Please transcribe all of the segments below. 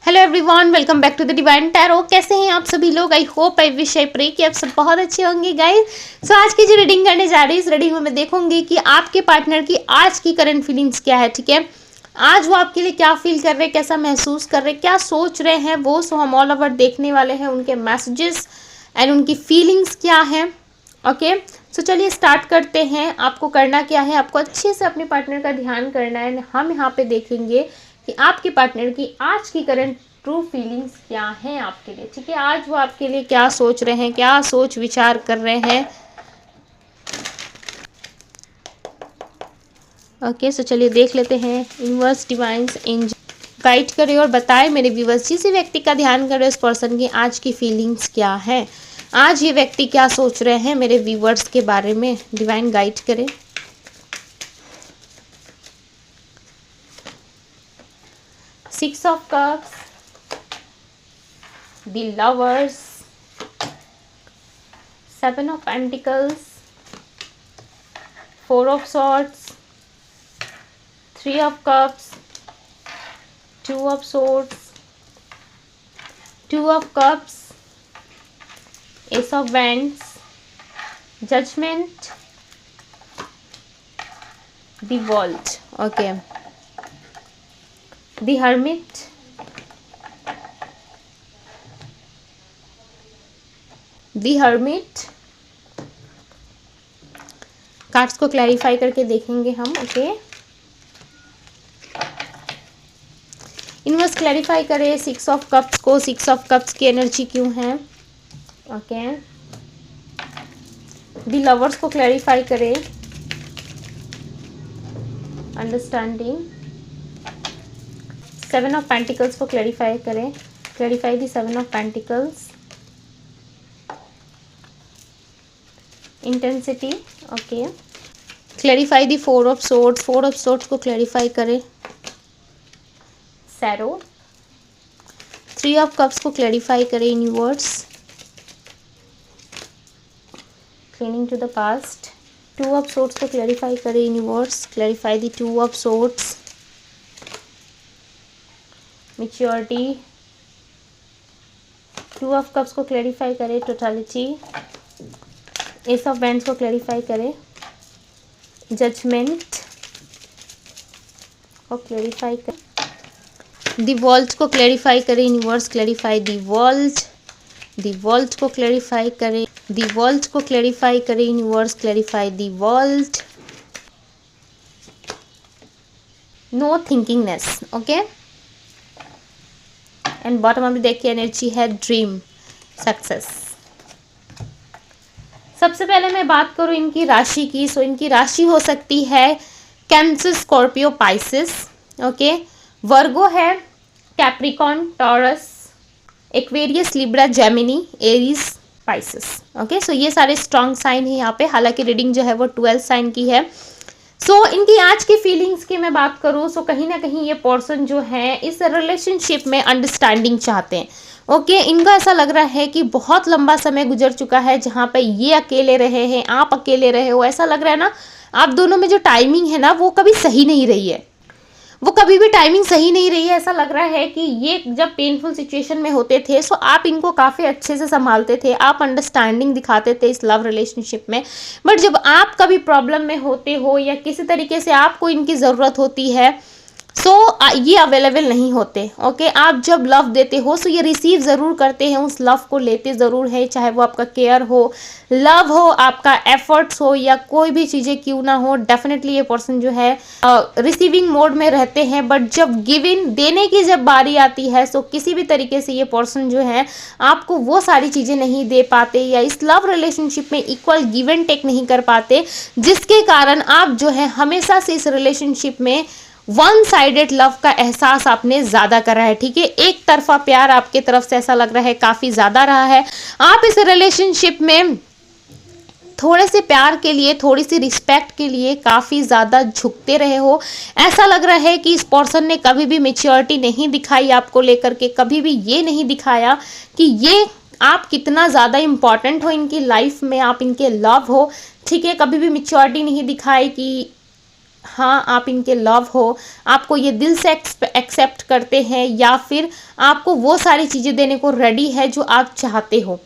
Hello everyone, welcome back to the divine tarot. कैसे हैं आप सभी लोग? I hope, I wish, I pray कि आप सब बहुत अच्छे होंगे गाइस। सो आज की जो रीडिंग करने जा रही है, इस रीडिंग में मैं देखूंगी कि आपके पार्टनर की आज की करंट फीलिंग्स क्या है। ठीक है, आज वो आपके लिए क्या फील कर रहे हैं, कैसा महसूस कर रहे हैं, क्या सोच रहे हैं वो। सो हम ऑल ओवर देखने वाले हैं उनके मैसेजेस एंड उनकी फीलिंग्स क्या हैं। ओके, सो चलिए स्टार्ट करते हैं। आपको करना क्या है, आपको अच्छे से अपने पार्टनर का ध्यान करना है। हम यहाँ पे देखेंगे कि आपके पार्टनर की आज की करंट ट्रू फीलिंग्स क्या हैं आपके लिए। ठीक है, आज वो आपके लिए क्या सोच रहे हैं, क्या सोच विचार कर रहे हैं। ओके, सो चलिए देख लेते हैं। यूनिवर्स, डिवाइन्स, एंजल गाइड करे और बताए मेरे व्यूअर्स, जिस व्यक्ति का ध्यान कर रहे हैं उस पर्सन की आज की फीलिंग्स क्या है। आज ये व्यक्ति क्या सोच रहे हैं मेरे व्यूअर्स के बारे में। डिवाइन गाइड करे। Six of Cups, the Lovers, Seven of Pentacles, Four of Swords, Three of Cups, Two of Swords, Two of Cups, Ace of Wands, Judgment, the World. Okay. The Hermit, The Hermit. Cards को clarify करके देखेंगे हम। Okay, universe clarify करे six of cups को। Six of cups की energy क्यों है। Okay, the lovers को क्लैरिफाई करे। अंडरस्टैंडिंग। सेवन ऑफ पेंटिकल्स को क्लैरिफाई करें। Clarify the seven of pentacles. Intensity. Okay, clarify the four of swords. Four of swords को clarify करें। सैरो। थ्री ऑफ कप्स को क्लैरिफाई करें। Universe, cleaning to the past. Two of swords को clarify करें। Universe, clarify the two of swords. Maturity. Two of cups को clarify करें। Totality. Ace of wands को clarify करें। Judgement को clarify करें। दी वर्ल्ड को क्लैरिफाई करें। Universe, clarify the world. The world को क्लैरिफाई करें। दी वर्ल्ड को क्लैरिफाई करें। Universe, clarify the world. No thinkingness. Okay, and bottom में देखिए एनर्जी है ड्रीम सक्सेस। सबसे पहले मैं बात करूं इनकी राशि की। सो इनकी राशि हो सकती है Cancer, Scorpio, Pisces. Okay, Virgo है, Capricorn, Taurus, Aquarius, Libra, Gemini, Aries, Pisces. Okay, so ये सारे स्ट्रॉन्ग साइन है यहाँ पे। हालांकि रीडिंग जो है वो 12 साइन की है। सो इनकी आज की फीलिंग्स की मैं बात करूँ, सो कहीं ना कहीं ये पर्सन जो है इस रिलेशनशिप में अंडरस्टैंडिंग चाहते हैं। ओके, इनको ऐसा लग रहा है कि बहुत लंबा समय गुजर चुका है जहाँ पे ये अकेले रहे हैं, आप अकेले रहे हो। ऐसा लग रहा है ना, आप दोनों में जो टाइमिंग है ना वो कभी सही नहीं रही है। वो कभी भी टाइमिंग सही नहीं रही है। ऐसा लग रहा है कि ये जब पेनफुल सिचुएशन में होते थे सो आप इनको काफ़ी अच्छे से संभालते थे, आप अंडरस्टैंडिंग दिखाते थे इस लव रिलेशनशिप में। बट जब आप कभी प्रॉब्लम में होते हो या किसी तरीके से आपको इनकी ज़रूरत होती है सो ये अवेलेबल नहीं होते। ओके, आप जब लव देते हो सो ये रिसीव ज़रूर करते हैं, उस लव को लेते ज़रूर है। चाहे वो आपका केयर हो, लव हो, आपका एफर्ट्स हो या कोई भी चीज़ें क्यों ना हो, डेफिनेटली ये पर्सन जो है रिसीविंग मोड में रहते हैं। बट जब गिविंग, देने की जब बारी आती है सो किसी भी तरीके से ये पर्सन जो है आपको वो सारी चीज़ें नहीं दे पाते या इस लव रिलेशनशिप में इक्वल गिव एंड टेक नहीं कर पाते, जिसके कारण आप जो है हमेशा से इस रिलेशनशिप में वन साइडेड लव का एहसास आपने ज़्यादा करा है। ठीक है, एक तरफा प्यार आपके तरफ से ऐसा लग रहा है काफ़ी ज़्यादा रहा है। आप इस रिलेशनशिप में थोड़े से प्यार के लिए, थोड़ी सी रिस्पेक्ट के लिए काफ़ी ज़्यादा झुकते रहे हो। ऐसा लग रहा है कि इस पर्सन ने कभी भी मैच्योरिटी नहीं दिखाई आपको लेकर के, कभी भी ये नहीं दिखाया कि ये आप कितना ज़्यादा इम्पॉर्टेंट हो इनकी लाइफ में, आप इनके लव हो। ठीक है, कभी भी मैच्योरिटी नहीं दिखाई कि हाँ आप इनके लव हो, आपको ये दिल से एक्सेप्ट करते हैं, या फिर आपको वो सारी चीज़ें देने को रेडी है जो आप चाहते हो।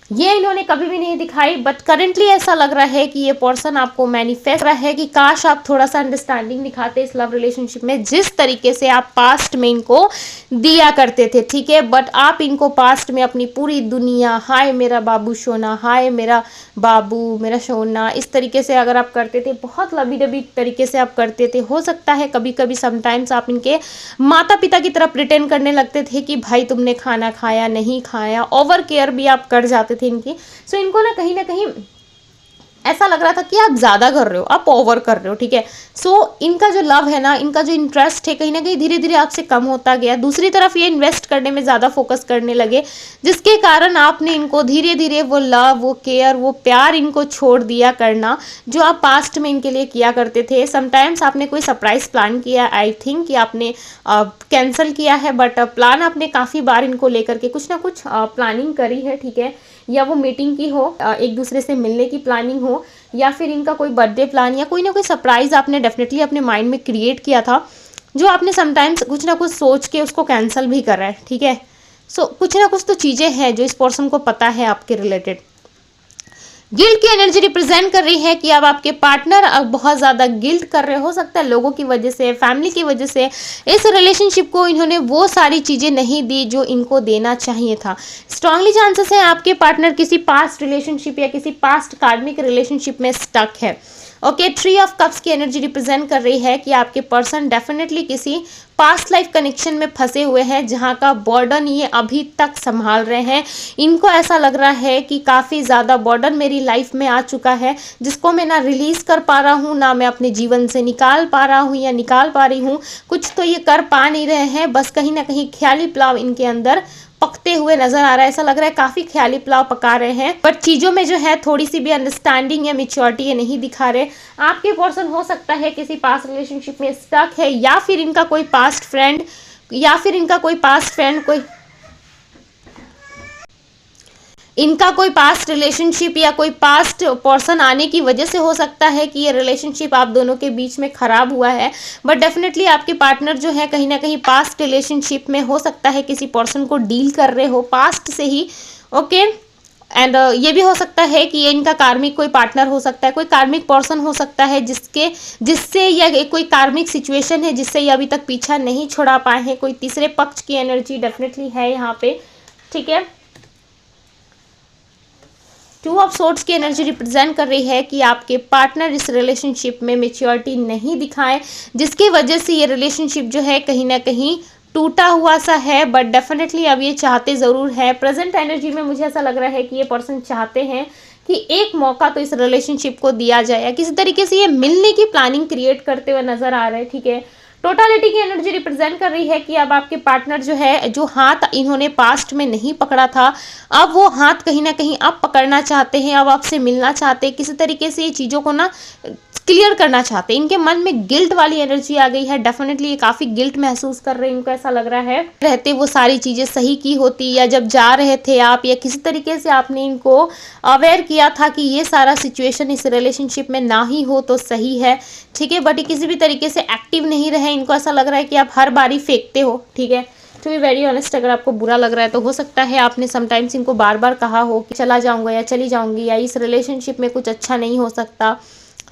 ये इन्होंने कभी भी नहीं दिखाई, बट करेंटली ऐसा लग रहा है कि ये पर्सन आपको मैनिफेस्ट रहा है कि काश आप थोड़ा सा अंडरस्टैंडिंग दिखाते इस लव रिलेशनशिप में, जिस तरीके से आप पास्ट में इनको दिया करते थे, ठीक है। बट आप इनको पास्ट में अपनी पूरी दुनिया, हाय मेरा बाबू सोना, हाय मेरा बाबू मेरा सोना, इस तरीके से अगर आप करते थे, बहुत लबी डबी तरीके से आप करते थे। हो सकता है कभी कभी समटाइम्स आप इनके माता पिता की तरफ प्रिटेंड करने लगते थे कि भाई तुमने खाना खाया नहीं खाया, ओवर केयर भी आप कर जाते थे इनकी। सो इनको ना कहीं ऐसा लग रहा था कि आप ज़्यादा कर रहे हो, आप ओवर कर रहे हो, ठीक है। सो इनका जो लव है ना, इनका जो इंटरेस्ट है, कहीं ना कहीं धीरे धीरे आपसे कम होता गया। दूसरी तरफ ये इन्वेस्ट करने में ज़्यादा फोकस करने लगे, जिसके कारण आपने इनको धीरे धीरे वो लव, वो केयर, वो प्यार इनको छोड़ दिया करना जो आप पास्ट में इनके लिए किया करते थे। समटाइम्स आपने कोई सरप्राइज प्लान किया, आई थिंक कि आपने कैंसिल किया है, बट प्लान आपने काफ़ी बार इनको लेकर के कुछ ना कुछ प्लानिंग करी है, ठीक है। या वो मीटिंग की हो, एक दूसरे से मिलने की प्लानिंग हो, या फिर इनका कोई बर्थडे प्लान, या कोई ना कोई सरप्राइज आपने डेफिनेटली अपने माइंड में क्रिएट किया था, जो आपने समटाइम्स कुछ ना कुछ सोच के उसको कैंसिल भी करा है, ठीक है। सो कुछ ना कुछ तो चीज़ें हैं जो इस पर्सन को पता है आपके रिलेटेड। गिल्ट की एनर्जी रिप्रेजेंट कर रही है कि अब आपके पार्टनर अब बहुत ज़्यादा गिल्ट कर रहे हो सकता है लोगों की वजह से, फैमिली की वजह से। इस रिलेशनशिप को इन्होंने वो सारी चीज़ें नहीं दी जो इनको देना चाहिए था। स्ट्रांगली चांसेस है आपके पार्टनर किसी पास्ट रिलेशनशिप या किसी पास्ट कार्मिक रिलेशनशिप में स्टक है। ओके, 3 ऑफ कप्स की एनर्जी रिप्रेजेंट कर रही है कि आपके पर्सन डेफिनेटली किसी पास्ट लाइफ कनेक्शन में फंसे हुए हैं, जहां का बर्डन ये अभी तक संभाल रहे हैं। इनको ऐसा लग रहा है कि काफ़ी ज़्यादा बर्डन मेरी लाइफ में आ चुका है, जिसको मैं ना रिलीज़ कर पा रहा हूँ, ना मैं अपने जीवन से निकाल पा रहा हूँ या निकाल पा रही हूँ। कुछ तो ये कर पा नहीं रहे हैं, बस कहीं ना कहीं ख्याली पुलाव इनके अंदर पकते हुए नजर आ रहा है। ऐसा लग रहा है काफ़ी ख्याली पुलाव पका रहे हैं, बट चीज़ों में जो है थोड़ी सी भी अंडरस्टैंडिंग या मेच्योरिटी ये नहीं दिखा रहे। आपके पर्सन हो सकता है किसी पास्ट रिलेशनशिप में स्टक है, या फिर इनका कोई पास्ट फ्रेंड इनका कोई पास्ट रिलेशनशिप या कोई पास्ट पर्सन आने की वजह से हो सकता है कि ये रिलेशनशिप आप दोनों के बीच में ख़राब हुआ है। बट डेफिनेटली आपके पार्टनर जो है कहीं ना कहीं पास्ट रिलेशनशिप में हो सकता है किसी पर्सन को डील कर रहे हो पास्ट से ही। ओके, एंड ये भी हो सकता है कि ये इनका कार्मिक कोई पार्टनर हो सकता है, कोई कार्मिक पर्सन हो सकता है जिससे या कोई कार्मिक सिचुएशन है जिससे ये अभी तक पीछा नहीं छुड़ा पाए हैं। कोई तीसरे पक्ष की एनर्जी डेफिनेटली है यहाँ पे, ठीक है। 2 ऑफ सोर्ड्स की एनर्जी रिप्रेजेंट कर रही है कि आपके पार्टनर इस रिलेशनशिप में मेच्योरिटी नहीं दिखाए, जिसकी वजह से ये रिलेशनशिप जो है कहीं ना कहीं टूटा हुआ सा है। बट डेफिनेटली अब ये चाहते ज़रूर है। प्रेजेंट एनर्जी में मुझे ऐसा लग रहा है कि ये पर्सन चाहते हैं कि एक मौका तो इस रिलेशनशिप को दिया जाए, या किसी तरीके से ये मिलने की प्लानिंग क्रिएट करते हुए नजर आ रहे हैं, ठीक है। टोटालिटी की एनर्जी रिप्रेजेंट कर रही है कि अब आपके पार्टनर जो है, जो हाथ इन्होंने पास्ट में नहीं पकड़ा था, अब वो हाथ कहीं ना कहीं अब पकड़ना चाहते हैं, अब आपसे मिलना चाहते हैं, किसी तरीके से ये चीज़ों को ना क्लियर करना चाहते हैं। इनके मन में गिल्ट वाली एनर्जी आ गई है, डेफिनेटली ये काफ़ी गिल्ट महसूस कर रहे हैं। इनको ऐसा लग रहा है रहते वो सारी चीज़ें सही की होती, या जब जा रहे थे आप, या किसी तरीके से आपने इनको अवेयर किया था कि ये सारा सिचुएशन इस रिलेशनशिप में ना ही हो तो सही है, ठीक है। बट ये किसी भी तरीके से एक्टिव नहीं रहे। इनको ऐसा लग रहा है कि आप हर बारी फेंकते हो, ठीक है। टू बी वेरी ऑनेस्ट, अगर आपको बुरा लग रहा है तो हो सकता है आपने समटाइम्स इनको बार बार कहा हो कि चला जाऊंगा या चली जाऊंगी, या इस रिलेशनशिप में कुछ अच्छा नहीं हो सकता,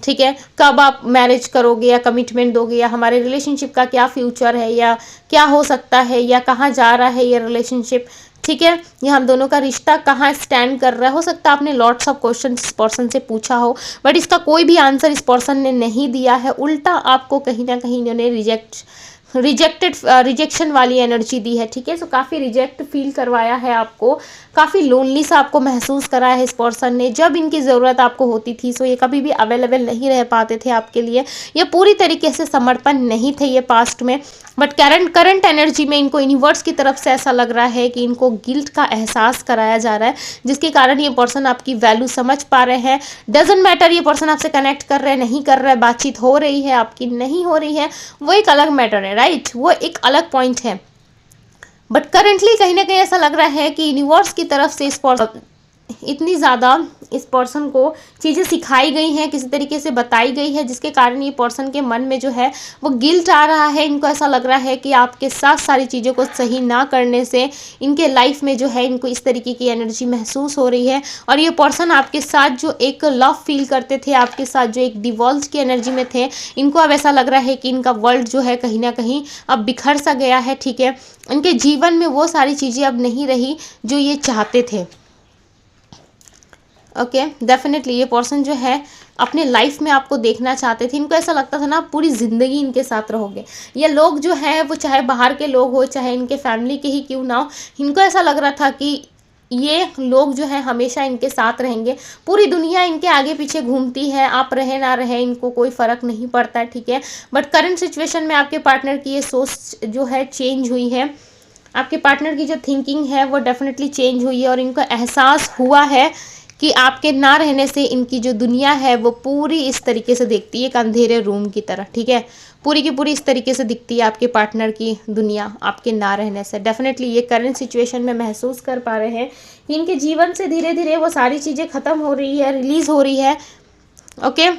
ठीक है। कब आप मैरिज करोगे या कमिटमेंट दोगे, या हमारे रिलेशनशिप का क्या फ्यूचर है, या क्या हो सकता है, या कहाँ जा रहा है ये रिलेशनशिप, ठीक है। ये हम दोनों का रिश्ता कहाँ स्टैंड कर रहा है। हो सकता है आपने लॉट्स ऑफ क्वेश्चन इस पर्सन से पूछा हो, बट इसका कोई भी आंसर इस पर्सन ने नहीं दिया है। उल्टा आपको कहीं ना कहीं इन्होंने रिजेक्शन वाली एनर्जी दी है, ठीक है। सो काफ़ी रिजेक्ट फील करवाया है आपको, काफ़ी लोनली सा आपको महसूस कराया है इस पर्सन ने। जब इनकी ज़रूरत आपको होती थी, सो ये कभी भी अवेलेबल नहीं रह पाते थे आपके लिए, ये पूरी तरीके से समर्पण नहीं थे ये पास्ट में। बट करंट एनर्जी में इनको यूनिवर्स की तरफ से ऐसा लग रहा है कि इनको गिल्ट का एहसास कराया जा रहा है, जिसके कारण ये पर्सन आपकी वैल्यू समझ पा रहे हैं। डजेंट मैटर ये पर्सन आपसे कनेक्ट कर रहे हैं नहीं कर रहा है, बातचीत हो रही है आपकी नहीं हो रही है, वो एक अलग मैटर है, राइट, वो एक अलग पॉइंट है। बट करेंटली कहीं ना कहीं ऐसा लग रहा है कि यूनिवर्स की तरफ से इस पर्सन इतनी ज़्यादा इस पर्सन को चीज़ें सिखाई गई हैं, किसी तरीके से बताई गई है, जिसके कारण ये पर्सन के मन में जो है वो गिल्ट आ रहा है। इनको ऐसा लग रहा है कि आपके साथ सारी चीज़ों को सही ना करने से इनके लाइफ में जो है इनको इस तरीके की एनर्जी महसूस हो रही है। और ये पर्सन आपके साथ जो एक लव फील करते थे, आपके साथ जो एक डिवॉल्व की एनर्जी में थे, इनको अब ऐसा लग रहा है कि इनका वर्ल्ड जो है कहीं ना कहीं अब बिखर सा गया है। ठीक है, इनके जीवन में वो सारी चीज़ें अब नहीं रही जो ये चाहते थे। ओके, डेफिनेटली ये पर्सन जो है अपने लाइफ में आपको देखना चाहते थे। इनको ऐसा लगता था ना पूरी ज़िंदगी इनके साथ रहोगे। ये लोग जो है वो चाहे बाहर के लोग हो, चाहे इनके फैमिली के ही क्यों ना हो, इनको ऐसा लग रहा था कि ये लोग जो है हमेशा इनके साथ रहेंगे। पूरी दुनिया इनके आगे पीछे घूमती है, आप रहे ना रहे इनको कोई फ़र्क नहीं पड़ता है। ठीक है, बट करंट सिचुएशन में आपके पार्टनर की ये सोच जो है चेंज हुई है। आपके पार्टनर की जो थिंकिंग है वो डेफिनेटली चेंज हुई है और इनको एहसास हुआ है कि आपके ना रहने से इनकी जो दुनिया है वो पूरी इस तरीके से दिखती है, एक अंधेरे रूम की तरह। ठीक है, पूरी की पूरी इस तरीके से दिखती है आपके पार्टनर की दुनिया आपके ना रहने से। डेफिनेटली ये करंट सिचुएशन में महसूस कर पा रहे हैं कि इनके जीवन से धीरे धीरे वो सारी चीज़ें ख़त्म हो रही है, रिलीज़ हो रही है। ओके,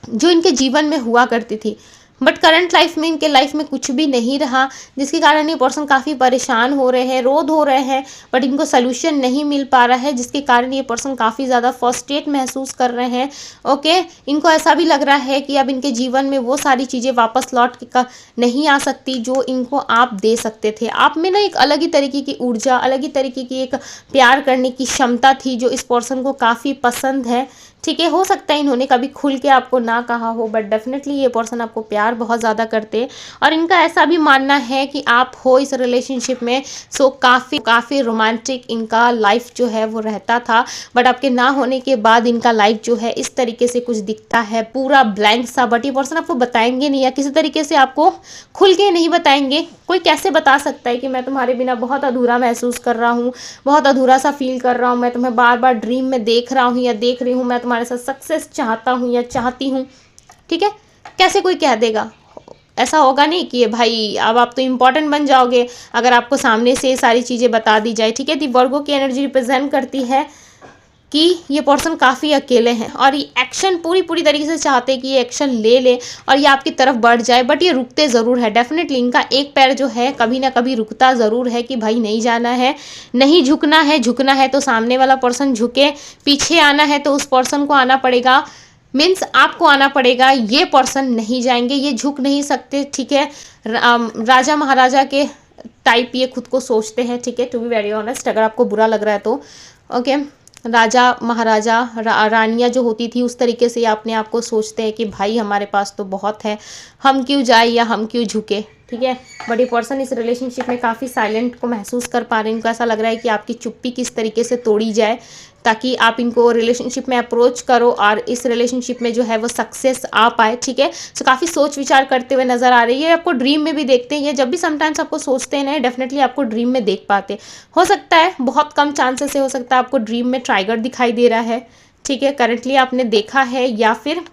जो इनके जीवन में हुआ करती थी, बट करंट लाइफ में इनके लाइफ में कुछ भी नहीं रहा, जिसके कारण ये पर्सन काफ़ी परेशान हो रहे हैं, रोध हो रहे हैं, बट इनको सोल्यूशन नहीं मिल पा रहा है, जिसके कारण ये पर्सन काफ़ी ज़्यादा फ्रस्ट्रेट महसूस कर रहे हैं। ओके, इनको ऐसा भी लग रहा है कि अब इनके जीवन में वो सारी चीज़ें वापस लौट के नहीं आ सकती जो इनको आप दे सकते थे। आप में ना एक अलग ही तरीके की ऊर्जा, अलग ही तरीके की एक प्यार करने की क्षमता थी जो इस पर्सन को काफ़ी पसंद है। ठीक है, हो सकता है इन्होंने कभी खुल के आपको ना कहा हो, बट डेफिनेटली ये पर्सन आपको प्यार बहुत ज़्यादा करते हैं और इनका ऐसा भी मानना है कि आप हो इस रिलेशनशिप में। सो काफ़ी रोमांटिक इनका लाइफ जो है वो रहता था, बट आपके ना होने के बाद इनका लाइफ जो है इस तरीके से कुछ दिखता है, पूरा ब्लैंक सा। बट ये पर्सन आपको बताएंगे नहीं या किसी तरीके से आपको खुल के नहीं बताएंगे। कोई कैसे बता सकता है कि मैं तुम्हारे बिना बहुत अधूरा महसूस कर रहा हूँ, बहुत अधूरा सा फील कर रहा हूँ, मैं तुम्हें बार बार ड्रीम में देख रहा हूँ या देख रही हूँ, मैं तुम्हारे साथ सक्सेस चाहता हूँ या चाहती हूँ। ठीक है, कैसे कोई कह देगा? ऐसा होगा नहीं कि भाई अब आप तो इम्पॉर्टेंट बन जाओगे अगर आपको सामने से ये सारी चीज़ें बता दी जाए। ठीक है, दी वर्गो की एनर्जी रिप्रेजेंट करती है कि ये पर्सन काफ़ी अकेले हैं और ये एक्शन पूरी तरीके से चाहते हैं कि ये एक्शन ले ले और ये आपकी तरफ बढ़ जाए, बट ये रुकते ज़रूर है। डेफिनेटली इनका एक पैर जो है कभी ना कभी रुकता ज़रूर है कि भाई नहीं जाना है, नहीं झुकना है। झुकना है तो सामने वाला पर्सन झुके, पीछे आना है तो उस पर्सन को आना पड़ेगा, मीन्स आपको आना पड़ेगा। ये पर्सन नहीं जाएंगे, ये झुक नहीं सकते। ठीक है, राजा महाराजा के टाइप ये खुद को सोचते हैं। ठीक है, टू बी वेरी ऑनेस्ट, अगर आपको बुरा लग रहा है तो ओके, राजा महाराजा रानियाँ जो होती थी उस तरीके से अपने आप को सोचते हैं कि भाई हमारे पास तो बहुत है, हम क्यों जाए या हम क्यों झुके। ठीक है, बट ये पर्सन इस रिलेशनशिप में काफ़ी साइलेंट को महसूस कर पा रहे हैं। इनको ऐसा लग रहा है कि आपकी चुप्पी किस तरीके से तोड़ी जाए ताकि आप इनको रिलेशनशिप में अप्रोच करो और इस रिलेशनशिप में जो है वो सक्सेस आ पाए। ठीक है, सो काफ़ी सोच विचार करते हुए नज़र आ रही है। आपको ड्रीम में भी देखते हैं, जब भी समटाइम्स आपको सोचते हैं ना, डेफिनेटली आपको ड्रीम में देख पाते। हो सकता है, बहुत कम चांसेस से हो सकता है आपको ड्रीम में टाइगर दिखाई दे रहा है। ठीक है, करंटली आपने देखा है या फिर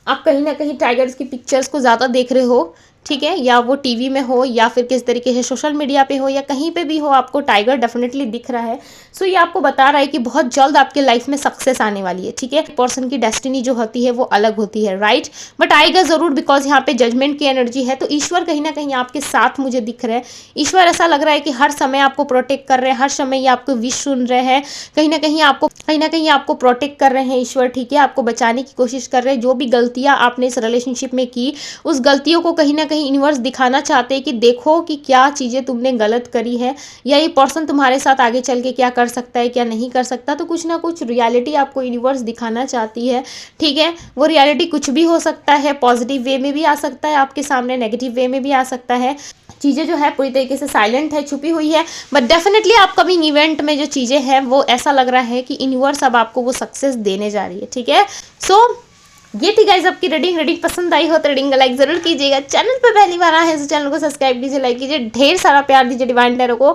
आप कहीं ना कहीं टाइगर्स की पिक्चर्स को ज़्यादा देख रहे हो। ठीक है, या वो टीवी में हो या फिर किस तरीके से सोशल मीडिया पे हो या कहीं पे भी हो, आपको टाइगर डेफिनेटली दिख रहा है। सो ये आपको बता रहा है कि बहुत जल्द आपके लाइफ में सक्सेस आने वाली है। ठीक है, पर्सन की डेस्टिनी जो होती है वो अलग होती है, राइट, बट आएगा ज़रूर, बिकॉज यहाँ पे जजमेंट की एनर्जी है। तो ईश्वर कहीं ना कहीं आपके साथ मुझे दिख रहे हैं। ईश्वर ऐसा लग रहा है कि हर समय आपको प्रोटेक्ट कर रहे हैं, हर समय ये आपको विश सुन रहे हैं, कहीं ना कहीं आपको प्रोटेक्ट कर रहे हैं ईश्वर। ठीक है, आपको बचाने की कोशिश कर रहे हैं। जो भी गलतियाँ आपने इस रिलेशनशिप में की, उस गलतियों को कहीं ना कहीं यूनिवर्स दिखाना चाहते हैं कि देखो कि क्या चीज़ें तुमने गलत करी है या ये पर्सन तुम्हारे साथ आगे चल के क्या कर सकता है, क्या नहीं कर सकता। तो कुछ ना कुछ रियलिटी आपको यूनिवर्स दिखाना चाहती है। ठीक है, वो रियलिटी कुछ भी हो सकता है, पॉजिटिव वे में भी आ सकता है आपके सामने, नेगेटिव वे में भी आ सकता है। चीज़ें जो है पूरी तरीके से साइलेंट है, छुपी हुई है, बट डेफिनेटली अपकमिंग इवेंट में जो चीज़ें हैं वो ऐसा लग रहा है कि यूनिवर्स अब आपको वो सक्सेस देने जा रही है। ठीक है, सो ये थी गाइज आपकी रीडिंग पसंद आई हो तो रीडिंग का लाइक जरूर कीजिएगा। चैनल पर पहली बार आए हैं तो चैनल को सब्सक्राइब कीजिए, लाइक कीजिए, ढेर सारा प्यार दीजिए डिवाइन टैरो को।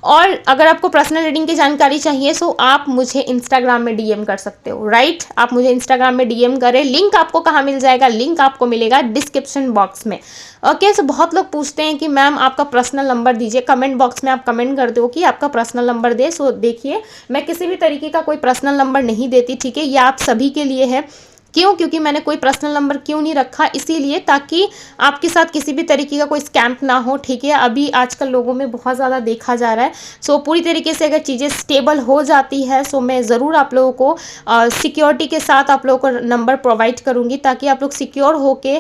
और अगर आपको पर्सनल रीडिंग की जानकारी चाहिए तो आप मुझे इंस्टाग्राम में डीएम कर सकते हो, राइट। आप मुझे इंस्टाग्राम में डीएम करें। लिंक आपको कहाँ मिल जाएगा? लिंक आपको मिलेगा डिस्क्रिप्शन बॉक्स में। ओके, सो बहुत लोग पूछते हैं कि मैम आपका पर्सनल नंबर दीजिए। कमेंट बॉक्स में आप कमेंट कर दो कि आपका पर्सनल नंबर दे। सो देखिए, मैं किसी भी तरीके का कोई पर्सनल नंबर नहीं देती, ठीक है। ये आप सभी के लिए है। क्यों? क्योंकि मैंने कोई पर्सनल नंबर क्यों नहीं रखा, इसीलिए ताकि आपके साथ किसी भी तरीके का कोई स्कैम्प ना हो, ठीक है। अभी आजकल लोगों में बहुत ज़्यादा देखा जा रहा है। सो पूरी तरीके से अगर चीज़ें स्टेबल हो जाती है सो मैं ज़रूर आप लोगों को सिक्योरिटी के साथ आप लोगों को नंबर प्रोवाइड करूँगी, ताकि आप लोग सिक्योर होके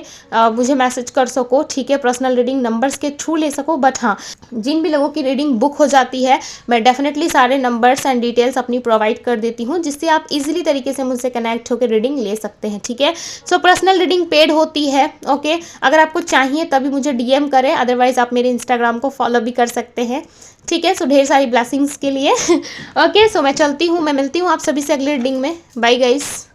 मुझे मैसेज कर सको, ठीक है। पर्सनल रीडिंग नंबर्स के थ्रू ले सको। बट हाँ, जिन भी लोगों की रीडिंग बुक हो जाती है मैं डेफिनेटली सारे नंबर्स एंड डिटेल्स अपनी प्रोवाइड कर देती हूँ, जिससे आप इजीली तरीके से मुझसे कनेक्ट होकर रीडिंग ले सकते हैं, ठीक है। सो पर्सनल रीडिंग पेड होती है, ओके। अगर आपको चाहिए तभी मुझे डीएम करें, अदरवाइज आप मेरे इंस्टाग्राम को फॉलो भी कर सकते हैं, ठीक है। सो ढेर सारी ब्लेसिंग्स के लिए ओके। सो मैं चलती हूँ, मैं मिलती हूँ आप सभी से अगली रीडिंग में। Bye guys.